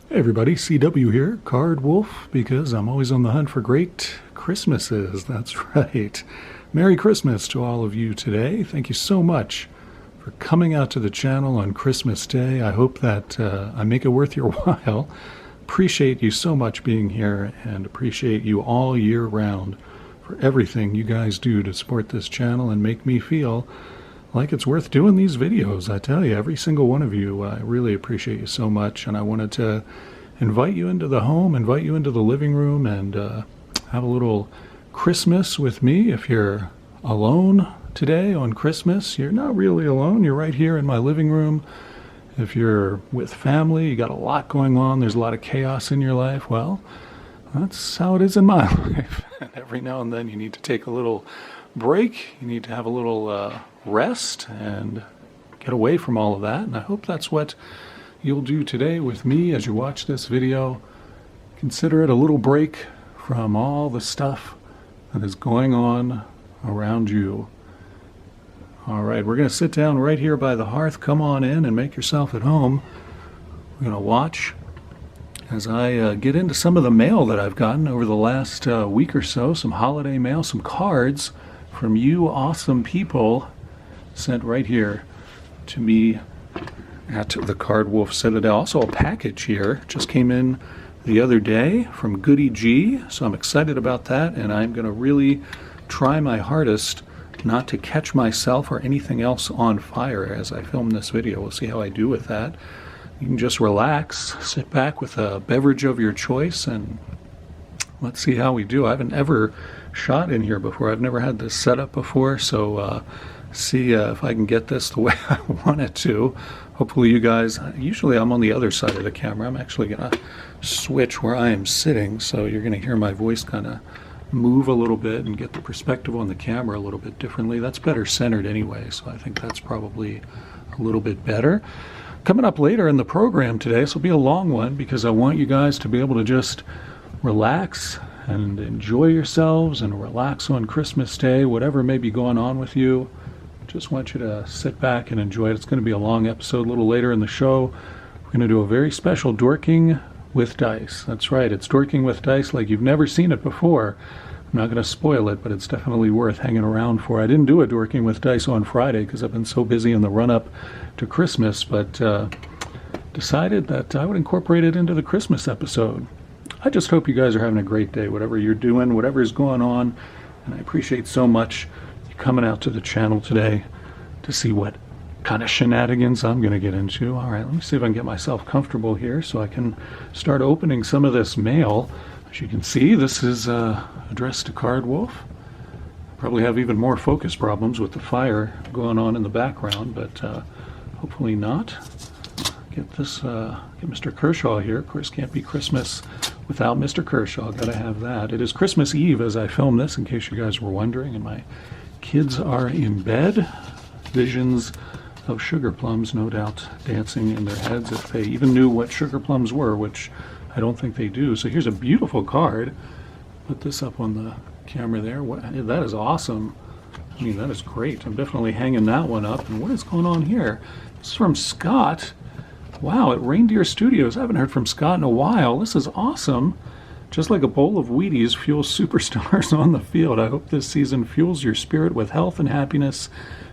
Hey everybody, CW here, Card Wolf, because I'm always on the hunt for great Christmases. That's right. Merry Christmas to all of you today. Thank you so much for coming out to the channel on Christmas Day. I hope that I make it worth your while. Appreciate you so much being here and appreciate you all year round for everything you guys do to support this channel and make me feel like it's worth doing these videos. I tell you, every single one of you, I really appreciate you so much, and I wanted to invite you into the home, invite you into the living room, and have a little Christmas with me. If you're alone today on Christmas, you're not really alone. You're right here in my living room. If you're with family, you got a lot going on, there's a lot of chaos in your life, well, that's how it is in my life. And every now and then you need to take a little break. You need to have a little rest and get away from all of that. And I hope that's what you'll do today with me as you watch this video. Consider it a little break from all the stuff that is going on around you. All right, we're going to sit down right here by the hearth. Come on in and make yourself at home. We're going to watch as I get into some of the mail that I've gotten over the last week or so, some holiday mail, some cards from you awesome people sent right here to me at the Card Wolf Citadel. Also a package here, just came in the other day from Goody G, so I'm excited about that, and I'm going to really try my hardest not to catch myself or anything else on fire as I film this video. We'll see how I do with that. You can just relax, sit back with a beverage of your choice, and let's see how we do. I haven't ever shot in here before. I've never had this set up before, so see if I can get this the way I want it to. Hopefully you guys, usually I'm on the other side of the camera. I'm actually going to switch where I am sitting, so you're going to hear my voice kind of move a little bit and get the perspective on the camera a little bit differently. That's better centered anyway, so I think that's probably a little bit better. Coming up later in the program today, this will be a long one because I want you guys to be able to just relax and enjoy yourselves and relax on Christmas Day, whatever may be going on with you. Just want you to sit back and enjoy it. It's going to be a long episode a little later in the show. We're going to do a very special Dorking with dice. That's right, it's Dorking with dice like you've never seen it before. I'm not going to spoil it, but it's definitely worth hanging around for. I didn't do a Dorking with dice on Friday because I've been so busy in the run-up to Christmas, but decided that I would incorporate it into the Christmas episode. I just hope you guys are having a great day, whatever you're doing, whatever is going on, and I appreciate so much you coming out to the channel today to see what kind of shenanigans I'm going to get into. All right, let me see if I can get myself comfortable here so I can start opening some of this mail. As you can see, this is addressed to Card Wolf. Probably have even more focus problems with the fire going on in the background, but hopefully not. Get this, get Mr. Kershaw here. Of course, can't be Christmas without Mr. Kershaw. Gotta have that. It is Christmas Eve as I film this, in case you guys were wondering, and my kids are in bed. Visions of sugar plums, no doubt, dancing in their heads if they even knew what sugar plums were, which I don't think they do. So here's a beautiful card. Put this up on the camera there. That is awesome. I mean, that is great. I'm definitely hanging that one up. And what is going on here? This is from Scott. Wow, at Reindeer Studios. I haven't heard from Scott in a while. This is awesome. Just like a bowl of Wheaties fuels superstars on the field. I hope this season fuels your spirit with health and happiness.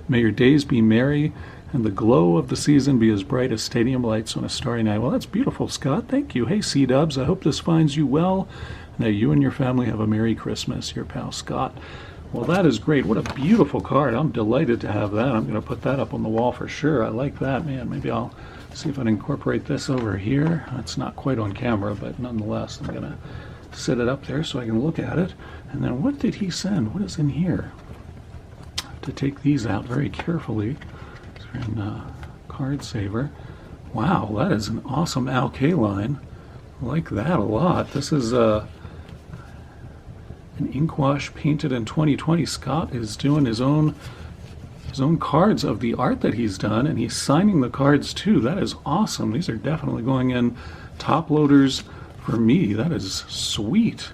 May your days be merry and the glow of the season be as bright as stadium lights on a starry night. Well, that's beautiful, Scott. Thank you. Hey, C-Dubs, I hope this finds you well and that you and your family have a Merry Christmas. Your pal, Scott. Well, that is great. What a beautiful card. I'm delighted to have that. I'm going to put that up on the wall for sure. I like that, man. Maybe I'll see if I can incorporate this over here. It's not quite on camera, but nonetheless, I'm going to set it up there so I can look at it. And then what did he send? What is in here? I have to take these out very carefully. They're in Card Saver. Wow, that is an awesome Alkay line. I like that a lot. This is an ink wash painted in 2020. Scott is doing his own cards of the art that he's done, and he's signing the cards too. That is awesome. These are definitely going in top loaders for me. That is sweet.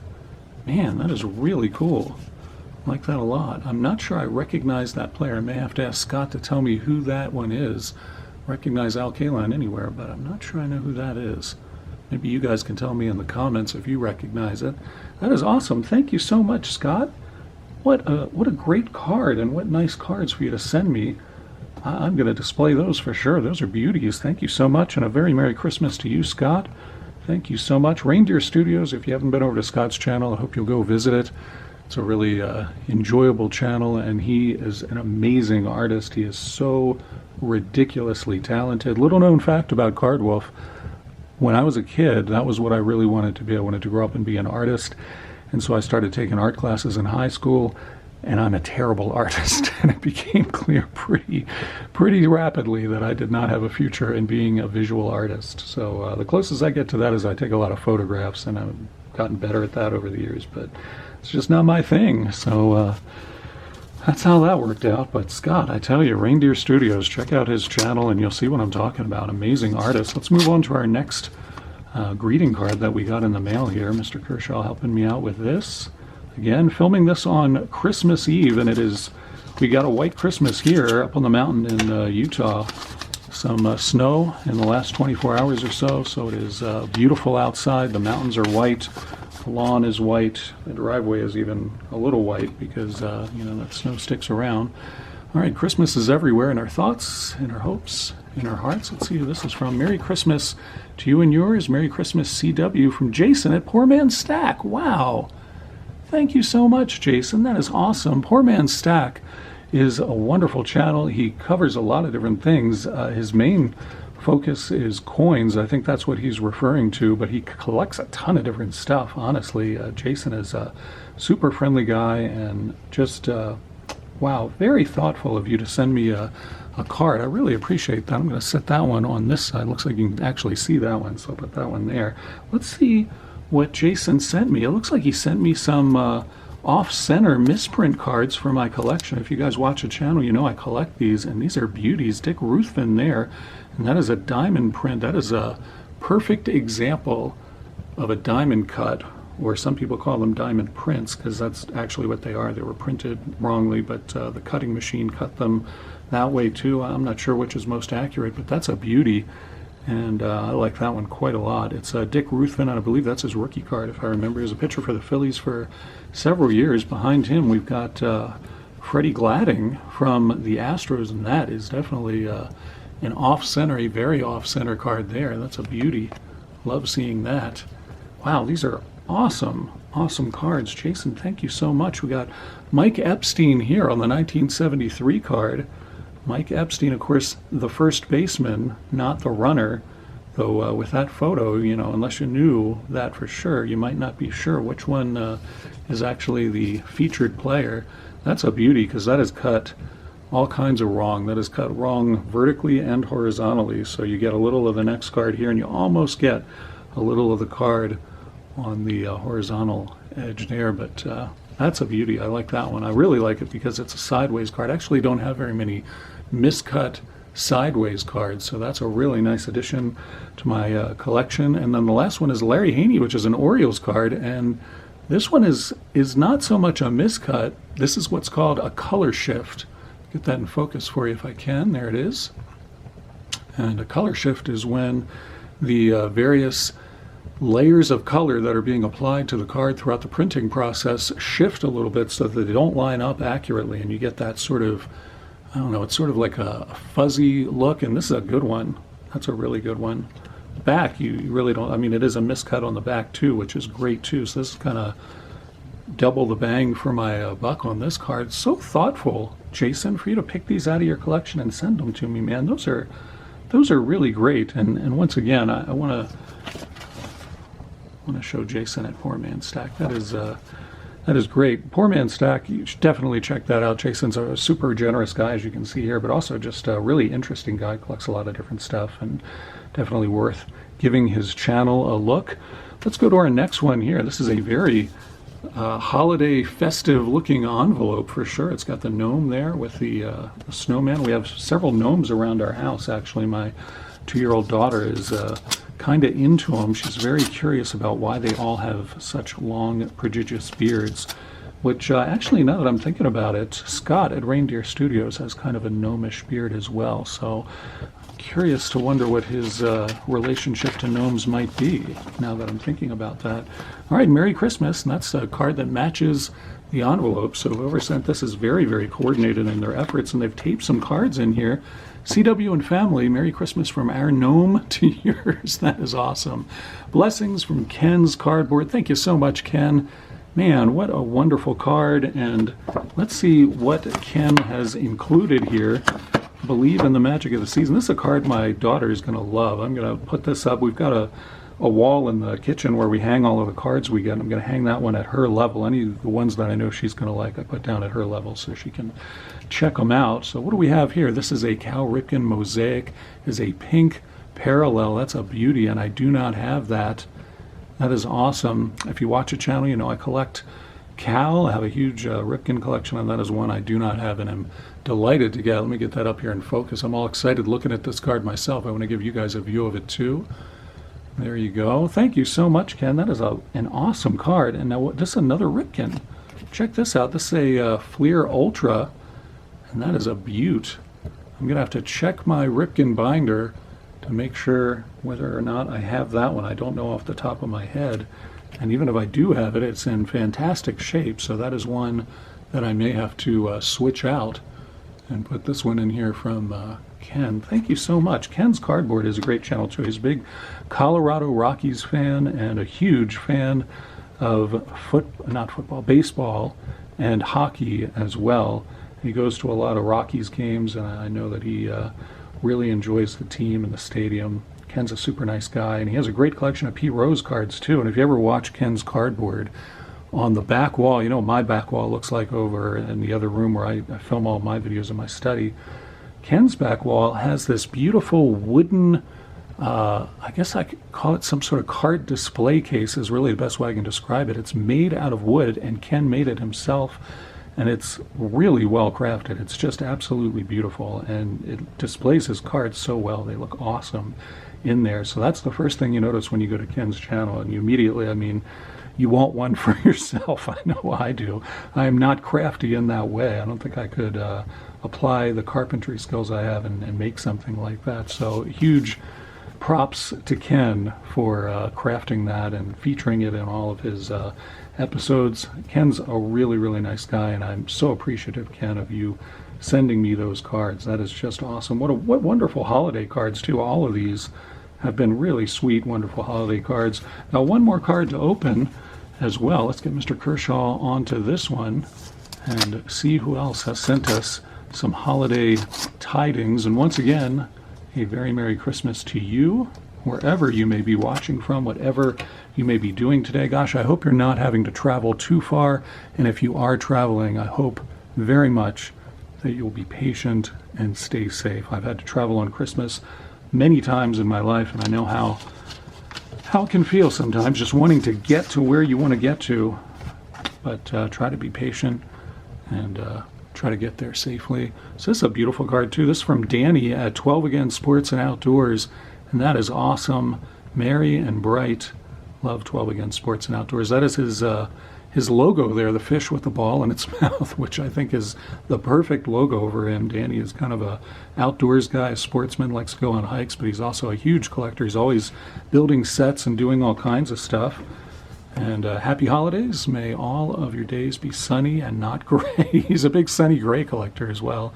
Man, that is really cool. I like that a lot. I'm not sure I recognize that player. I may have to ask Scott to tell me who that one is. Recognize Alkay line anywhere, but I'm not sure I know who that is. Maybe you guys can tell me in the comments if you recognize it. That is awesome. Thank you so much, Scott. What a great card, and what nice cards for you to send me. I'm going to display those for sure. Those are beauties. Thank you so much, and a very Merry Christmas to you, Scott. Thank you so much. Reindeer Studios, if you haven't been over to Scott's channel, I hope you'll go visit it. It's a really enjoyable channel, and he is an amazing artist. He is so ridiculously talented. Little known fact about Card Wolf, when I was a kid, that was what I really wanted to be. I wanted to grow up and be an artist. And so I started taking art classes in high school, and I'm a terrible artist. And it became clear pretty rapidly that I did not have a future in being a visual artist. So the closest I get to that is I take a lot of photographs, and I've gotten better at that over the years, but it's just not my thing. So that's how that worked out. But Scott, I tell you, Reindeer Studios, check out his channel and you'll see what I'm talking about. Amazing artist. Let's move on to our next greeting card that we got in the mail here. Mr. Kershaw helping me out with this. Again, filming this on Christmas Eve, and we got a white Christmas here up on the mountain in Utah. Some snow in the last 24 hours or so, so it is beautiful outside. The mountains are white, the lawn is white, the driveway is even a little white because, that snow sticks around. All right, Christmas is everywhere in our thoughts, in our hopes, in our hearts. Let's see who this is from. Merry Christmas to you and yours. Merry Christmas, CW, from Jason at Poor Man's Stack. Wow. Thank you so much, Jason. That is awesome. Poor Man's Stack is a wonderful channel. He covers a lot of different things. His main focus is coins. I think that's what he's referring to, but he collects a ton of different stuff, honestly. Jason is a super friendly guy, and just, wow, very thoughtful of you to send me a card. I really appreciate that. I'm going to set that one on this side. Looks like you can actually see that one, so I'll put that one there. Let's see what Jason sent me. It looks like he sent me some off-center misprint cards for my collection. If you guys watch the channel, you know I collect these, and these are beauties. Dick Ruthven there, and that is a diamond print. That is a perfect example of a diamond cut, or some people call them diamond prints, because that's actually what they are. They were printed wrongly, but the cutting machine cut them that way too. I'm not sure which is most accurate, but that's a beauty, and I like that one quite a lot. It's Dick Ruthven, and I believe that's his rookie card, if I remember. He was a pitcher for the Phillies for several years. Behind him, we've got Freddie Gladding from the Astros, and that is definitely an off-center, a very off-center card there. That's a beauty. Love seeing that. Wow, these are awesome cards. Jason, thank you so much. We got Mike Epstein here on the 1973 card. Mike Epstein, of course, the first baseman, not the runner. Though with that photo, unless you knew that for sure, you might not be sure which one is actually the featured player. That's a beauty, because that is cut all kinds of wrong. That is cut wrong vertically and horizontally. So you get a little of the next card here, and you almost get a little of the card on the horizontal edge there. But that's a beauty. I like that one. I really like it because it's a sideways card. I actually don't have very many miscut sideways cards, so that's a really nice addition to my collection. And then the last one is Larry Haney, which is an Orioles card, and this one is not so much a miscut. This is what's called a color shift. Get that in focus for you if I can. There it is. And a color shift is when the various layers of color that are being applied to the card throughout the printing process shift a little bit so that they don't line up accurately, and you get that sort of, I don't know, it's sort of like a fuzzy look, and this is a good one. That's a really good one. Back, you really don't, I mean, it is a miscut on the back too, which is great too. So this is kind of double the bang for my buck on this card. So thoughtful, Jason, for you to pick these out of your collection and send them to me, man. Those are really great. And once again, I want to show Jason at Poor Man's Stack. That is great. Poor Man's Stack, you should definitely check that out. Jason's a super generous guy, as you can see here, but also just a really interesting guy. Collects a lot of different stuff, and definitely worth giving his channel a look. Let's go to our next one here. This is a very holiday festive looking envelope for sure. It's got the gnome there with the snowman. We have several gnomes around our house, actually. My 2-year-old daughter is kind of into them. She's very curious about why they all have such long, prodigious beards, which actually, now that I'm thinking about it, Scott at Reindeer Studios has kind of a gnomish beard as well. So curious to wonder what his relationship to gnomes might be, now that I'm thinking about that. All right, Merry Christmas, and that's a card that matches the envelope, so whoever sent this is very, very coordinated in their efforts, and they've taped some cards in here. CW and family, Merry Christmas from our gnome to yours. That is awesome. Blessings from Ken's cardboard. Thank you so much, Ken. Man, what a wonderful card, and let's see what Ken has included here. Believe in the magic of the season. This is a card my daughter is going to love. I'm going to put this up. We've got a wall in the kitchen where we hang all of the cards we get. I'm going to hang that one at her level. Any of the ones that I know she's going to like, I put down at her level so she can check them out. So what do we have here? This is a Cal Ripken mosaic. Is a pink parallel. That's a beauty, and I do not have that. That is awesome. If you watch a channel, you know I collect Cal. I have a huge Ripken collection, and that is one I do not have, and I'm delighted to get. Let me get that up here in focus. I'm all excited looking at this card myself. I want to give you guys a view of it too. There you go. Thank you so much, Ken. That is an awesome card. And now this is another Ripken. Check this out. This is a Fleer Ultra, and that is a beaut. I'm going to have to check my Ripken binder to make sure whether or not I have that one. I don't know off the top of my head. And even if I do have it, it's in fantastic shape. So that is one that I may have to switch out and put this one in here from Ken. Thank you so much. Ken's Cardboard is a great channel too. He's a big Colorado Rockies fan and a huge fan of baseball and hockey as well. He goes to a lot of Rockies games, and I know that he really enjoys the team and the stadium. Ken's a super nice guy, and he has a great collection of Pete Rose cards too. And if you ever watch Ken's Cardboard, on the back wall, you know what my back wall looks like over in the other room where I film all my videos in my study. Ken's back wall has this beautiful wooden, I guess I could call it some sort of card display case is really the best way I can describe it. It's made out of wood, and Ken made it himself, and it's really well crafted. It's just absolutely beautiful, and it displays his cards so well. They look awesome in there. So that's the first thing you notice when you go to Ken's channel, and you immediately, you want one for yourself. I know I do. I am not crafty in that way. I don't think I could apply the carpentry skills I have and make something like that. So huge props to Ken for crafting that and featuring it in all of his episodes. Ken's a really, really nice guy, and I'm so appreciative, Ken, of you sending me those cards. That is just awesome. What wonderful holiday cards, too. All of these have been really sweet, wonderful holiday cards. Now, one more card to open as well. Let's get Mr. Kershaw onto this one and see who else has sent us some holiday tidings. And once again, a very Merry Christmas to you, wherever you may be watching from, whatever you may be doing today. Gosh, I hope you're not having to travel too far. And if you are traveling, I hope very much that you'll be patient and stay safe. I've had to travel on Christmas many times in my life, and I know how it can feel sometimes, just wanting to get to where you want to get to, but try to be patient and try to get there safely. So this is a beautiful card too. This is from Danny at 12 Again Sports and Outdoors, and that is awesome. Merry and bright. Love 12 Again Sports and Outdoors. That is his logo there, the fish with the ball in its mouth, which I think is the perfect logo over him. Danny is kind of a outdoors guy, a sportsman, likes to go on hikes, but he's also a huge collector. He's always building sets and doing all kinds of stuff. And happy holidays. May all of your days be sunny and not gray. He's a big sunny gray collector as well.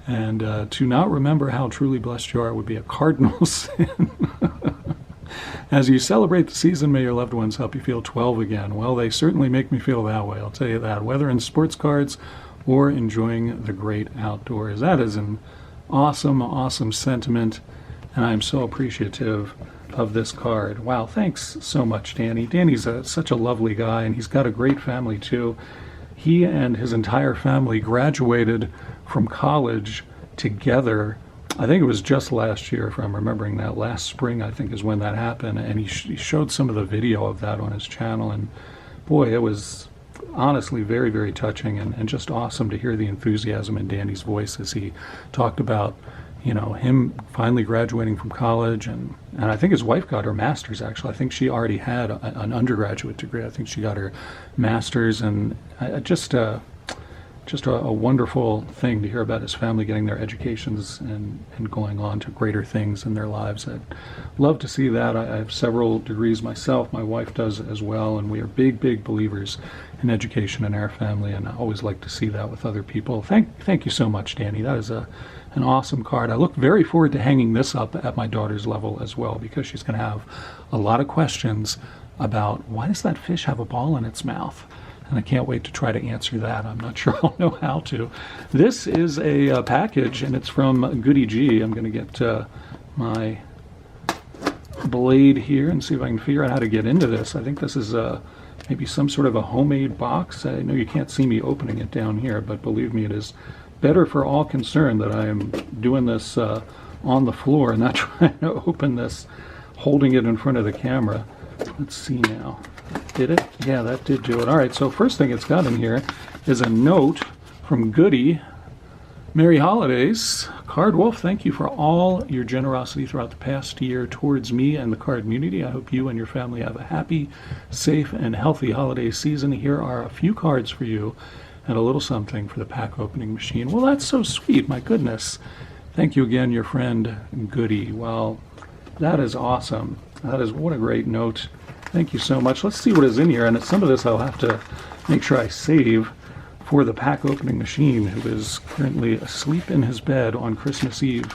And to not remember how truly blessed you are would be a cardinal sin. As you celebrate the season, may your loved ones help you feel 12 again. Well, they certainly make me feel that way, I'll tell you that, whether in sports cards or enjoying the great outdoors. That is an awesome, awesome sentiment, and I'm so appreciative of this card. Wow, thanks so much, Danny. Danny's such a lovely guy, and he's got a great family, too. He and his entire family graduated from college together. I think it was just last year, if I'm remembering that. Last spring, I think, is when that happened. And he showed some of the video of that on his channel. And boy, it was honestly very, very touching and just awesome to hear the enthusiasm in Danny's voice as he talked about, him finally graduating from college. And I think his wife got her master's, actually. I think she already had an undergraduate degree. I think she got her master's. And just a wonderful thing to hear about his family getting their educations and going on to greater things in their lives. I'd love to see that. I have several degrees myself. My wife does as well, and we are big, big believers in education in our family, and I always like to see that with other people. Thank you so much, Danny. That is an awesome card. I look very forward to hanging this up at my daughter's level as well, because she's going to have a lot of questions about why does that fish have a ball in its mouth? And I can't wait to try to answer that. I'm not sure I'll know how to. This is a package, and it's from Goody G. I'm going to get my blade here and see if I can figure out how to get into this. I think this is maybe some sort of a homemade box. I know you can't see me opening it down here, but believe me, it is better for all concerned that I am doing this on the floor and not trying to open this, holding it in front of the camera. Let's see now. Did it? Yeah, that did do it. All right, so first thing it's got in here is a note from Goody. Merry Holidays. Card Wolf, thank you for all your generosity throughout the past year towards me and the card community. I hope you and your family have a happy, safe, and healthy holiday season. Here are a few cards for you and a little something for the pack opening machine. Well, that's so sweet. My goodness. Thank you again, your friend Goody. Well, that is awesome. That is, what a great note. Thank you so much. Let's see what is in here. And some of this I'll have to make sure I save for the pack opening machine, who is currently asleep in his bed on Christmas Eve,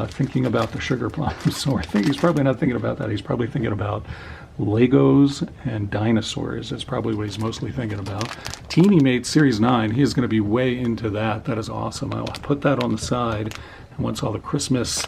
thinking about the sugar plums. So I think he's probably not thinking about that. He's probably thinking about Legos and dinosaurs. That's probably what he's mostly thinking about. Teeny Mate Series 9, he is going to be way into that. That is awesome. I'll put that on the side. And once all the Christmas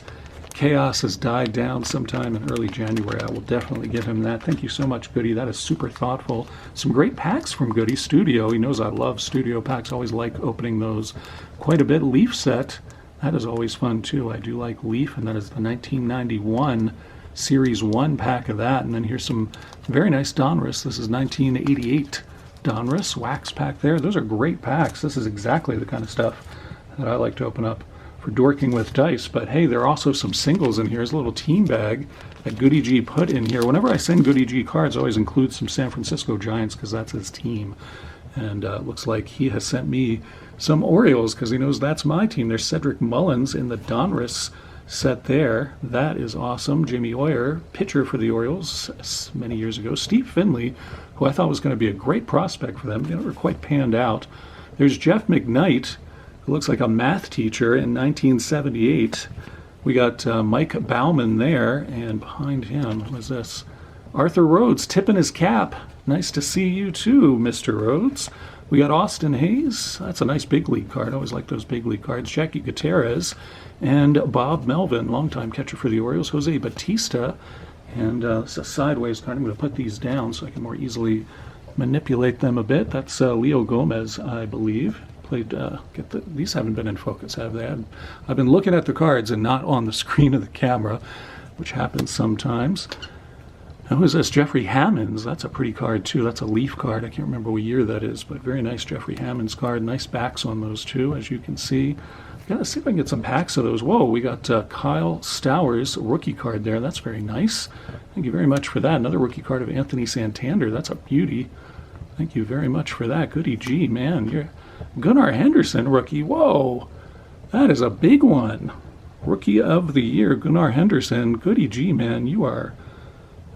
chaos has died down sometime in early January, I will definitely give him that. Thank you so much, Goody. That is super thoughtful. Some great packs from Goody Studio. He knows I love studio packs. Always like opening those quite a bit. Leaf set, that is always fun too. I do like Leaf, and that is the 1991 Series 1 pack of that. And then here's some very nice Donruss. This is 1988 Donruss wax pack there. Those are great packs. This is exactly the kind of stuff that I like to open up for Dorking with dice. But hey, there are also some singles in here. There's a little team bag that Goody G put in here. Whenever I send Goody G cards, I always include some San Francisco Giants because that's his team. And it looks like he has sent me some Orioles because he knows that's my team. There's Cedric Mullins in the Donruss set there. That is awesome. Jamie Oyer, pitcher for the Orioles many years ago. Steve Finley, who I thought was going to be a great prospect for them. They never quite panned out. There's Jeff McKnight, who looks like a math teacher in 1978. We got Mike Bauman there, and behind him was this Arthur Rhodes tipping his cap. Nice to see you too, Mr. Rhodes. We got Austin Hayes. That's a nice big league card. I always like those big league cards. Jackie Gutierrez and Bob Melvin, longtime catcher for the Orioles. Jose Batista. And it's a sideways card. I'm going to put these down so I can more easily manipulate them a bit. That's Leo Gomez, I believe. These haven't been in focus, have they? I've been looking at the cards and not on the screen of the camera, which happens sometimes. Now, who is this? Jeffrey Hammonds. That's a pretty card, too. That's a Leaf card. I can't remember what year that is, but very nice Jeffrey Hammonds card. Nice backs on those, too, as you can see. Gotta see if I can get some packs of those. Whoa, we got Kyle Stowers rookie card there. That's very nice. Thank you very much for that. Another rookie card of Anthony Santander. That's a beauty. Thank you very much for that. Goody G, man. You're Gunnar Henderson rookie. Whoa, that is a big one. Rookie of the year, Gunnar Henderson. Goody G, man. You are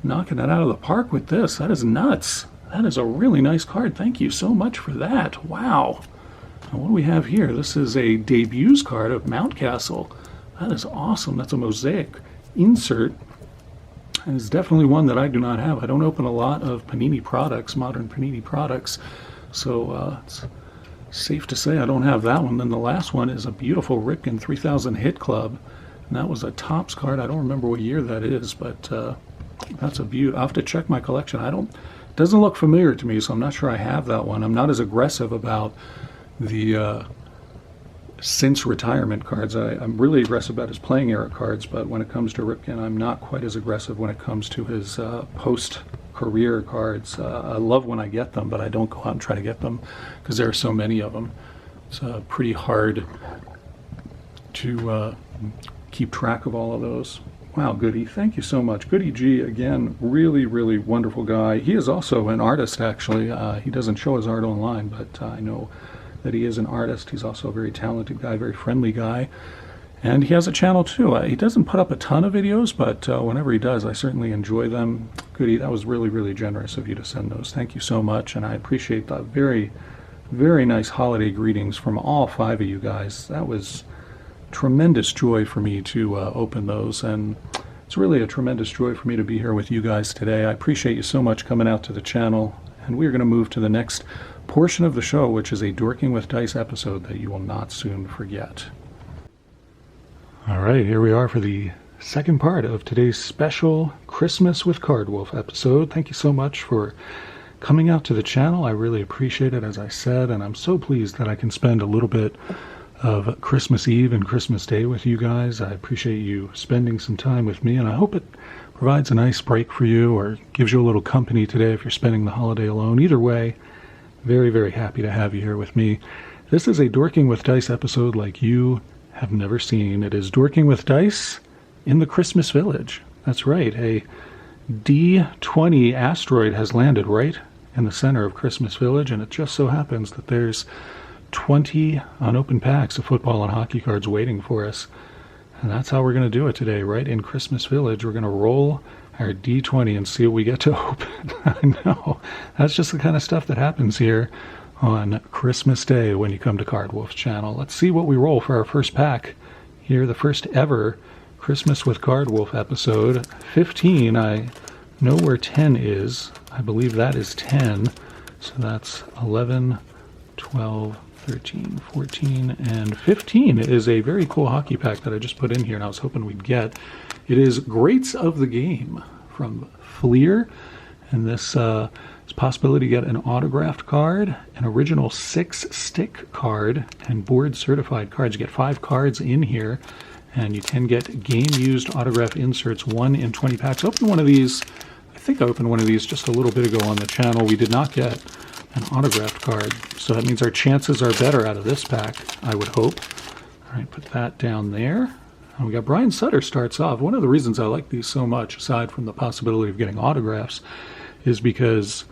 knocking it out of the park with this. That is nuts. That is a really nice card. Thank you so much for that. Wow. Now, what do we have here? This is a debuts card of Mountcastle. That is awesome. That's a mosaic insert. And it's definitely one that I do not have. I don't open a lot of Panini products, modern Panini products. So it's safe to say I don't have that one. Then the last one is a beautiful Ripken 3000 Hit Club. And that was a Topps card. I don't remember what year that is, but that's a beauty. I'll have to check my collection. It doesn't look familiar to me, so I'm not sure I have that one. I'm not as aggressive about the since retirement cards. I'm really aggressive about his playing era cards, but when it comes to Ripken, I'm not quite as aggressive when it comes to his post-career cards. I love when I get them, but I don't go out and try to get them because there are so many of them. It's pretty hard to keep track of all of those. Wow, Goody, thank you so much. Goody G, again, really, really wonderful guy. He is also an artist, actually. He doesn't show his art online, but I know that he is an artist. He's also a very talented guy, very friendly guy. And he has a channel too. He doesn't put up a ton of videos, but whenever he does, I certainly enjoy them. Goody, that was really, really generous of you to send those. Thank you so much, and I appreciate the very, very nice holiday greetings from all 5 of you guys. That was tremendous joy for me to open those, and it's really a tremendous joy for me to be here with you guys today. I appreciate you so much coming out to the channel, and we're going to move to the next portion of the show, which is a Dorking with Dice episode that you will not soon forget. All right, here we are for the second part of today's special Christmas with Card Wolf episode. Thank you so much for coming out to the channel. I really appreciate it, as I said, and I'm so pleased that I can spend a little bit of Christmas Eve and Christmas Day with you guys. I appreciate you spending some time with me, and I hope it provides a nice break for you or gives you a little company today if you're spending the holiday alone. Either way, very, very happy to have you here with me. This is a Dorking with Dice episode like you have never seen. It is Dorking with Dice in the Christmas Village. That's right, a D20 asteroid has landed right in the center of Christmas Village, and it just so happens that there's 20 unopened packs of football and hockey cards waiting for us. And that's how we're going to do it today, right in Christmas Village. We're going to roll our D20 and see what we get to open. I know, that's just the kind of stuff that happens here on Christmas Day when you come to Card Wolf's channel. Let's see what we roll for our first pack here, the first ever Christmas with Card Wolf episode. 15, I know where 10 is. I believe that is 10. So that's 11, 12, 13, 14, and 15 is a very cool hockey pack that I just put in here and I was hoping we'd get. It is Greats of the Game from Fleer, and this possibility to get an autographed card, an original 6-stick card, and board certified cards. You get 5 cards in here, and you can get game-used autograph inserts, 1 in 20 packs. Open one of these. I think I opened one of these just a little bit ago on the channel. We did not get an autographed card, so that means our chances are better out of this pack, I would hope. All right, put that down there. And we got Brian Sutter starts off. One of the reasons I like these so much, aside from the possibility of getting autographs, is because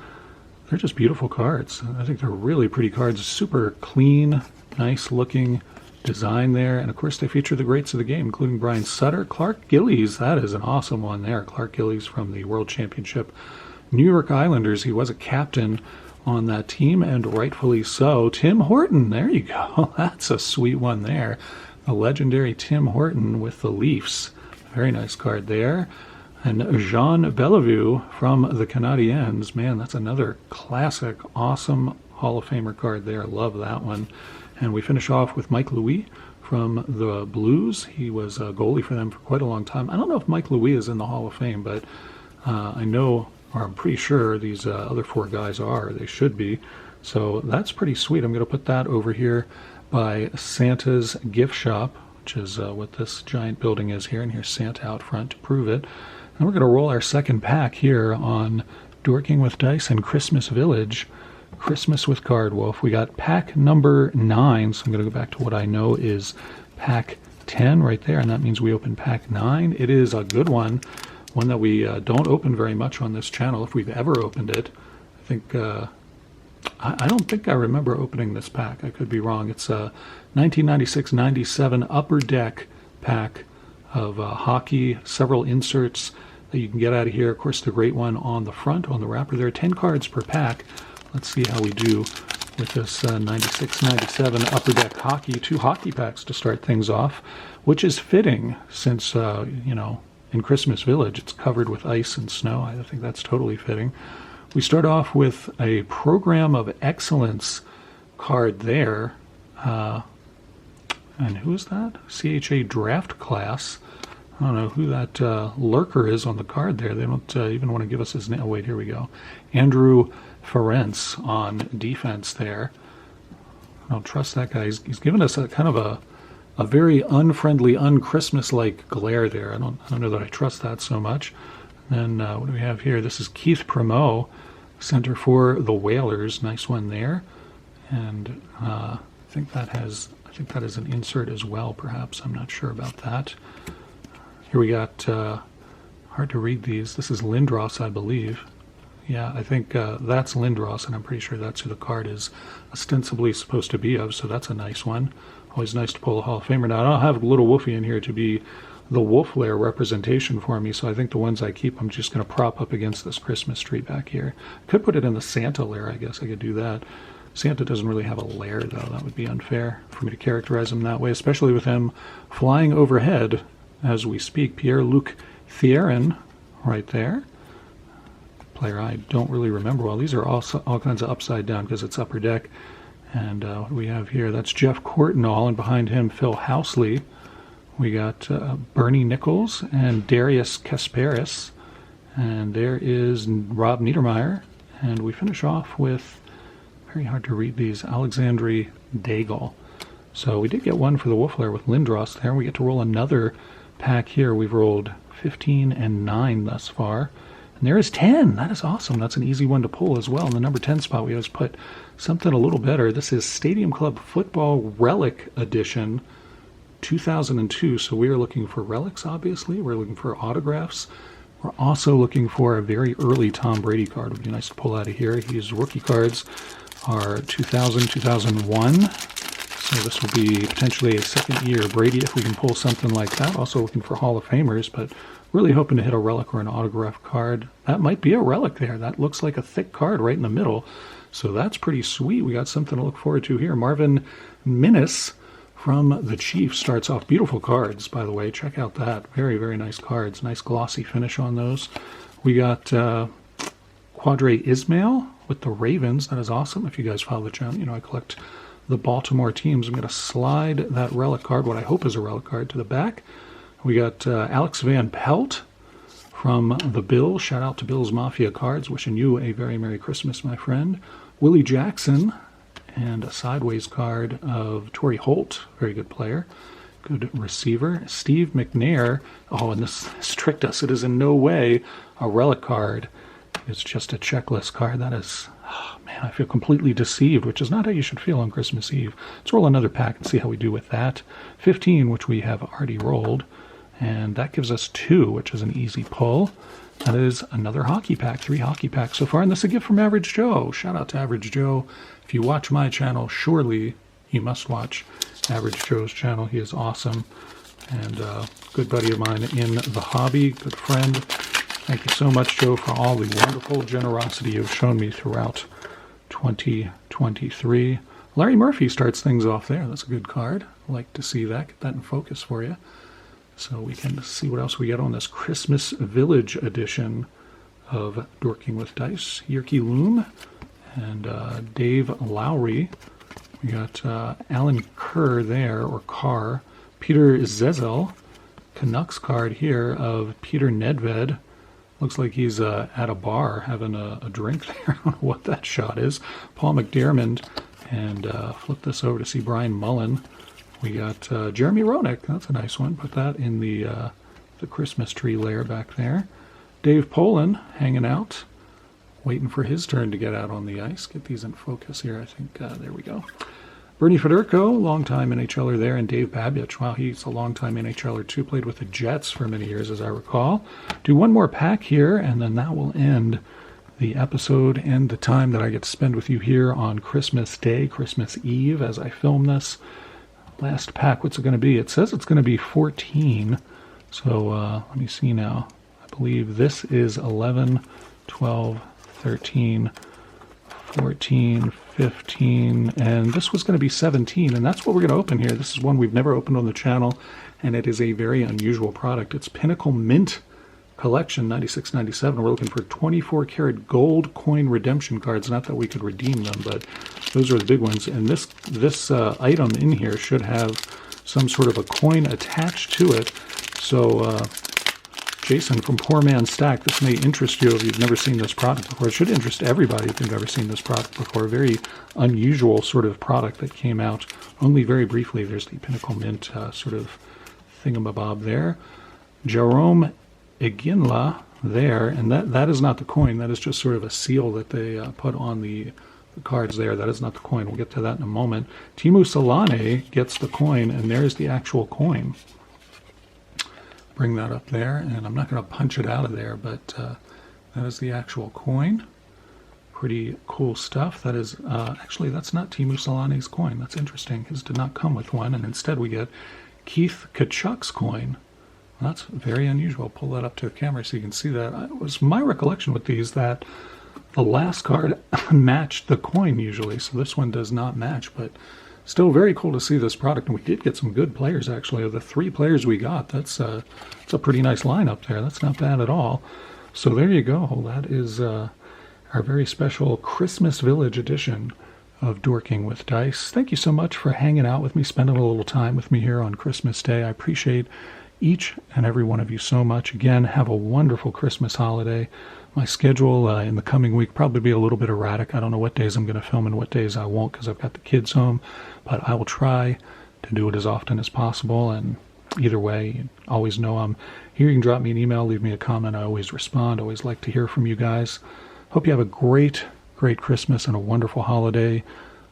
they're just beautiful cards. I think they're really pretty cards. Super clean, nice looking design there. And of course they feature the greats of the game, including Brian Sutter. Clark Gillies, that is an awesome one there. Clark Gillies from the World Championship New York Islanders. He was a captain on that team, and rightfully so. Tim Horton, there you go. That's a sweet one there. The legendary Tim Horton with the Leafs. Very nice card there. And Jean Bellevue from the Canadiens. Man, that's another classic, awesome Hall of Famer card there. Love that one. And we finish off with Mike Louis from the Blues. He was a goalie for them for quite a long time. I don't know if Mike Louis is in the Hall of Fame, but I know, or I'm pretty sure these other 4 guys are. They should be. So that's pretty sweet. I'm going to put that over here by Santa's Gift Shop, which is what this giant building is here. And here's Santa out front to prove it. And we're going to roll our second pack here on Dorking with Dice and Christmas Village, Christmas with Card Wolf. We got pack number 9, so I'm going to go back to what I know is pack 10 right there, and that means we open pack 9. It is a good one that we don't open very much on this channel, if we've ever opened it. I think, I don't think I remember opening this pack. I could be wrong. It's a 1996-97 Upper Deck pack of hockey, several inserts that you can get out of here. Of course, the great one on the front, on the wrapper. There are 10 cards per pack. Let's see how we do with this 96-97 Upper Deck hockey. 2 hockey packs to start things off, which is fitting since, you know, in Christmas Village it's covered with ice and snow. I think that's totally fitting. We start off with a Program of Excellence card there. And who is that? CHA Draft Class. I don't know who that lurker is on the card there. They don't even want to give us his name. Oh, wait, here we go. Andrew Ferencz on defense there. I don't trust that guy. He's given us a kind of a very unfriendly, un-Christmas-like glare there. I don't know that I trust that so much. And then what do we have here? This is Keith Primeau, center for the Whalers. Nice one there. And I think that is an insert as well, perhaps. I'm not sure about that. Here we got, hard to read these. This is Lindros, I believe. Yeah, I think that's Lindros, and I'm pretty sure that's who the card is ostensibly supposed to be of, so that's a nice one. Always nice to pull a Hall of Famer. Now, I don't have Little Wolfie in here to be the wolf lair representation for me, so I think the ones I keep I'm just going to prop up against this Christmas tree back here. I could put it in the Santa lair, I guess I could do that. Santa doesn't really have a lair, though. That would be unfair for me to characterize him that way, especially with him flying overhead as we speak. Pierre-Luc Thierin right there. Player I don't really remember well. These are all kinds of upside down because it's upper deck. And what do we have here? That's Jeff Courtnall, and behind him, Phil Housley. We got Bernie Nichols and Darius Kasparis. And there is Rob Niedermeyer. And we finish off with, very hard to read these, Alexandre Daigle. So we did get one for the Wolf Lair with Lindros there. We get to roll another pack here. We've rolled 15 and 9 thus far. And there is 10. That is awesome. That's an easy one to pull as well. In the number 10 spot, we always put something a little better. This is Stadium Club Football Relic Edition 2002. So we are looking for relics, obviously. We're looking for autographs. We're also looking for a very early Tom Brady card. It would be nice to pull out of here. His rookie cards are 2000, 2001. So this will be potentially a second year Brady if we can pull something like that. Also looking for Hall of Famers, but really hoping to hit a relic or an autograph card. That might be a relic there. That looks like a thick card right in the middle. So that's pretty sweet. We got something to look forward to here. Marvin Minnis from the Chiefs starts off. Beautiful cards, by the way. Check out that. Very, very nice cards. Nice glossy finish on those. We got Quadre Ismail with the Ravens. That is awesome. If you guys follow the channel, you know I collect the Baltimore teams. I'm going to slide that relic card, what I hope is a relic card, to the back. We got Alex Van Pelt from the Bills. Shout out to Bills Mafia Cards. Wishing you a very Merry Christmas, my friend. Willie Jackson and a sideways card of Torrey Holt. Very good player. Good receiver. Steve McNair. Oh, and this tricked us. It is in no way a relic card. It's just a checklist card. That is, oh man, I feel completely deceived, which is not how you should feel on Christmas Eve. Let's roll another pack and see how we do with that. 15, which we have already rolled. And that gives us 2, which is an easy pull. That is another hockey pack, 3 hockey packs so far. And this is a gift from Average Joe. Shout out to Average Joe. If you watch my channel, surely you must watch Average Joe's channel. He is awesome. And a good buddy of mine in the hobby, good friend. Thank you so much, Joe, for all the wonderful generosity you've shown me throughout 2023. Larry Murphy starts things off there. That's a good card. I like to see that. Get that in focus for you. So we can see what else we get on this Christmas Village edition of Dorking with Dice. Yerky Loom and Dave Lowry. We got Alan Kerr there, or Carr. Peter Zezel. Canucks card here of Peter Nedved. Looks like he's at a bar having a drink there. I don't know what that shot is. Paul McDermott. And flip this over to see Brian Mullen. We got Jeremy Roenick. That's a nice one. Put that in the Christmas tree layer back there. Dave Poland hanging out, waiting for his turn to get out on the ice. Get these in focus here, I think. There we go. Bernie Federko, longtime NHLer there, and Dave Babich. Wow, he's a longtime NHLer too. Played with the Jets for many years, as I recall. Do one more pack here, and then that will end the episode and the time that I get to spend with you here on Christmas Day, Christmas Eve, as I film this. Last pack, what's it going to be? It says it's going to be 14. So let me see now. I believe this is 11, 12, 13, 14, 15, and this was going to be 17, and that's what we're going to open here. This is one we've never opened on the channel, and it is a very unusual product. It's Pinnacle Mint Collection 96-97. We're looking for 24 karat gold coin redemption cards. Not that we could redeem them, but those are the big ones. And this item in here should have some sort of a coin attached to it. So Jason from Poor Man's Stack, this may interest you if you've never seen this product before. It should interest everybody if you've never seen this product before. A very unusual sort of product that came out only very briefly. There's the Pinnacle Mint sort of thingamabob there. Jerome Iginla there, and that is not the coin. That is just sort of a seal that they put on the cards there. That is not the coin. We'll get to that in a moment. Timu Solane gets the coin, and there's the actual coin. Bring that up there, and I'm not going to punch it out of there, but That is the actual coin. Pretty cool stuff. That is, actually, that's not Timu Solani's coin. That's interesting. His did not come with one, and instead we get Keith Kachuk's coin. That's very unusual. Pull that up to the camera so you can see that. It was my recollection with these that the last card matched the coin usually, so this one does not match, but still very cool to see this product. And we did get some good players, actually. Of the 3 players we got, that's a pretty nice lineup there. That's not bad at all. So there you go. That is our very special Christmas Village edition of Dorking with Dice. Thank you so much for hanging out with me, spending a little time with me here on Christmas Day. I appreciate each and every one of you so much. Again, have a wonderful Christmas holiday. My schedule in the coming week probably be a little bit erratic. I don't know what days I'm going to film and what days I won't because I've got the kids home, but I will try to do it as often as possible. And either way, you always know I'm here. You can drop me an email, leave me a comment. I always respond. Always like to hear from you guys. Hope you have a great Christmas and a wonderful holiday.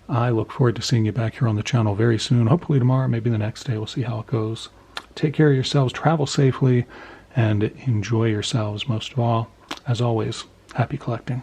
I look forward to seeing you back here on the channel very soon. Hopefully tomorrow, maybe the next day. We'll see how it goes. Take care of yourselves, travel safely, and enjoy yourselves most of all. As always, happy collecting.